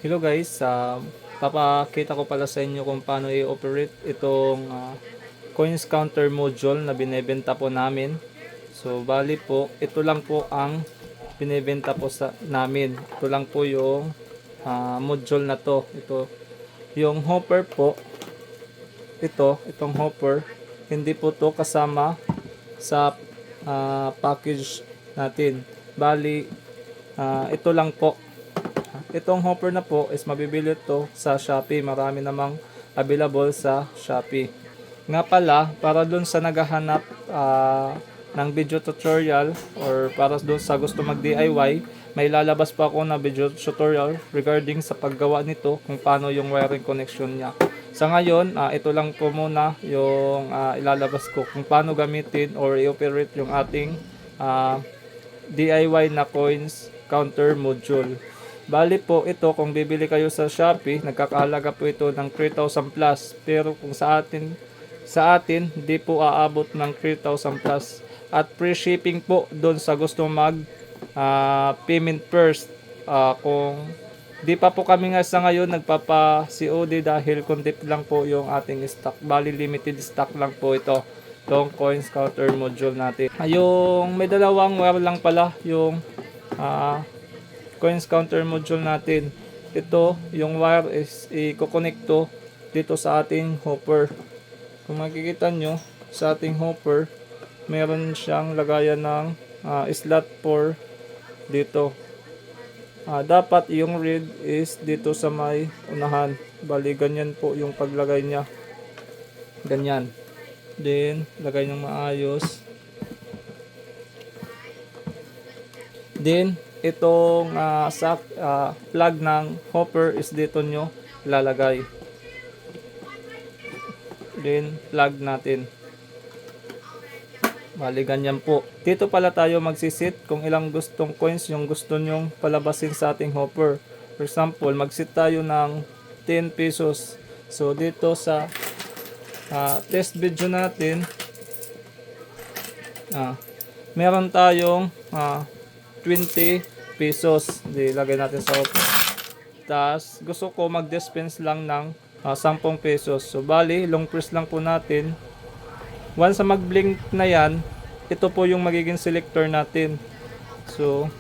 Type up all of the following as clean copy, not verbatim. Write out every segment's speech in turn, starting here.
Hello guys, papakita ko pala sa inyo kung paano i-operate itong coins counter module na binebenta po namin. So bali po, ito lang po ang binebenta po sa namin. Ito lang po yung module na to. Ito yung hopper po. Itong hopper, hindi po to kasama sa package natin. Bali, ito lang po. Itong hopper na po is mabibili to sa Shopee. Marami namang available sa Shopee. Nga pala, para dun sa naghahanap ng video tutorial or para dun sa gusto mag DIY, may lalabas pa ako na video tutorial regarding sa paggawa nito, kung paano yung wiring connection niya. Sa ngayon, ito lang po muna yung ilalabas ko kung paano gamitin or i-operate yung ating DIY na coins counter module. Bali po ito, kung bibili kayo sa Shopee, nagkakahalaga po ito ng 3,000 plus. Pero kung sa atin, hindi po aabot ng 3,000 plus. At free shipping po doon sa gusto mag payment first. Kung di pa po kami nga sa ngayon nagpapa COD dahil kundip lang po yung ating stock. Bali limited stock lang po ito. Itong coins counter module natin. Yung may dalawang wire lang pala yung coins counter module natin. Ito, yung wire is i-connect to dito sa ating hopper. Kung makikita nyo sa ating hopper, meron siyang lagayan ng slot 4 dito. Dapat yung reed is dito sa may unahan. Bali, ganyan po yung paglagay niya. Ganyan. Then, lagay ng maayos. Then, itong plug ng hopper is dito nyo lalagay. Then plug natin. Bali ganyan po. Dito pala tayo magsisit kung ilang gustong coins yung gusto nyong palabasin sa ating hopper. For example, magsit tayo ng 10 pesos. So dito sa test video natin, meron tayong 20 pesos. Ilagay natin sa hopper. Tapos gusto ko mag-dispense lang ng 10 pesos. So bali, long press lang po natin. Once na mag-blink na yan, ito po yung magiging selector natin. So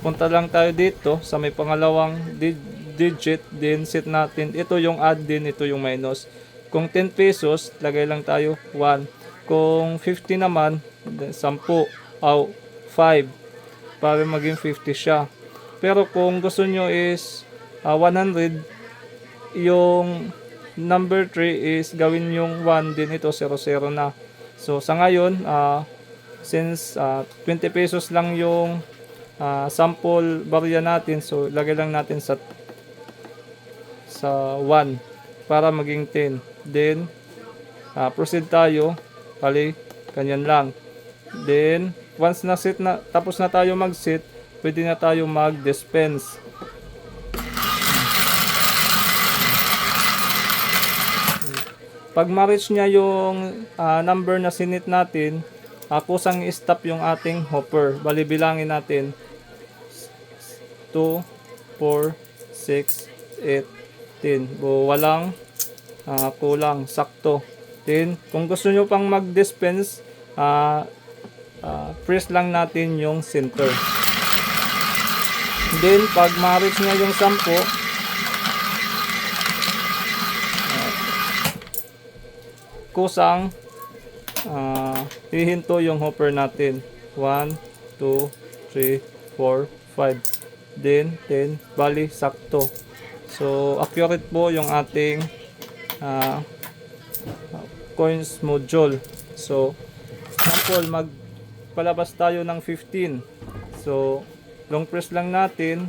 punta lang tayo dito sa may pangalawang digit, din set natin. Ito yung add din, ito yung minus. Kung 10 pesos, lagay lang tayo 1. Kung 50 naman, 10 o 5 para maging 50 siya. Pero kung gusto nyo is 100, yung number 3 is gawin yung 1 din, ito 00 na. So sa ngayon, since 20 pesos lang yung sample barya natin, so lagay lang natin sa 1 para maging 10. Then proceed tayo. Bali, ganyan lang. Then once na set na, tapos na tayo mag-set, pwede na tayo mag-dispense. Pag ma-reach niya yung number na sinit natin, kusang i-stop yung ating hopper. Bali, bilangin natin 2, 4, 6, 8, 10. Walang kulang, sakto. Then, kung gusto nyo pang mag-dispense, press lang natin yung center. Then, pag ma-reach niya yung 10, kusang hihinto yung hopper natin. 1, 2, 3, 4, 5. Then 10. Bali, sakto. So, accurate po yung ating coins module. So, example, magpalabas tayo ng 15. So, long press lang natin.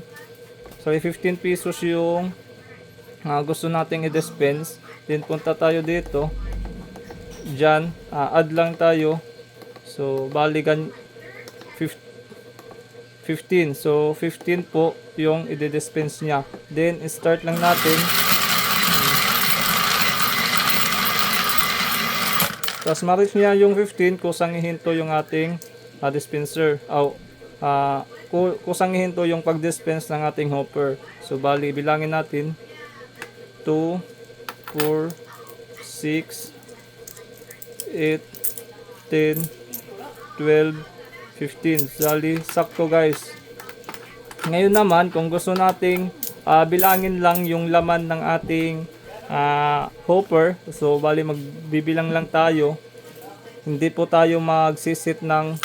So, 15 pesos yung gusto nating i-dispense. Then, punta tayo dito. Diyan, add lang tayo. So, balikan 15. So, 15 po yung i-dispense niya. Then, start lang natin. Tapos, ma-reach niya yung 15, kusang ihinto yung ating dispenser. kusangin to yung pag-dispense ng ating hopper. So bali bilangin natin 2, 4, 6, 8, 10, 12, 15. Bali sakto guys. Ngayon naman kung gusto nating bilangin lang yung laman ng ating hopper, so bali magbibilang lang tayo. Hindi po tayo magsisit ng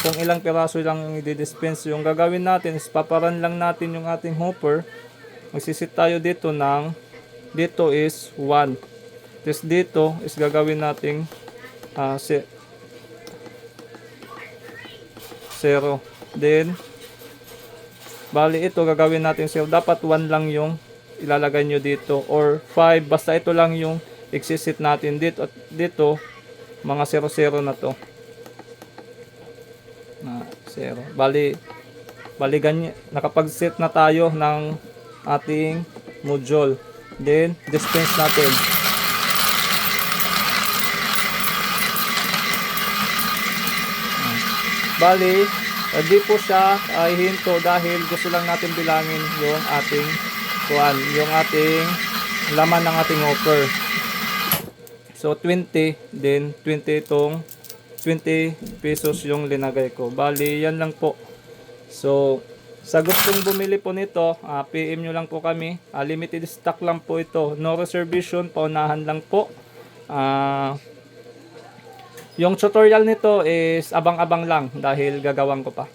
kung ilang piraso lang yung i-dispense. Yung gagawin natin is paparan lang natin yung ating hopper. Magsisit tayo dito ng dito is 1. Tapos dito is gagawin nating 0. Then bali ito gagawin natin 0. Dapat 1 lang yung ilalagay nyo dito or 5. Basta ito lang yung exit natin dito at dito mga 0 na to. 0. Bali ganyan, nakapag-set na tayo ng ating module. Then dispense natin. Bali hindi po siya hinto dahil gusto lang natin bilangin yung ating yung ating laman ng ating hopper. So 20, then 20 itong 20 pesos yung linagay ko. Bali yan lang po. So sa gustong bumili po nito, PM nyo lang po kami. Limited stock lang po ito. No reservation, paunahan lang po. Yung tutorial nito is abang-abang lang dahil gagawin ko pa.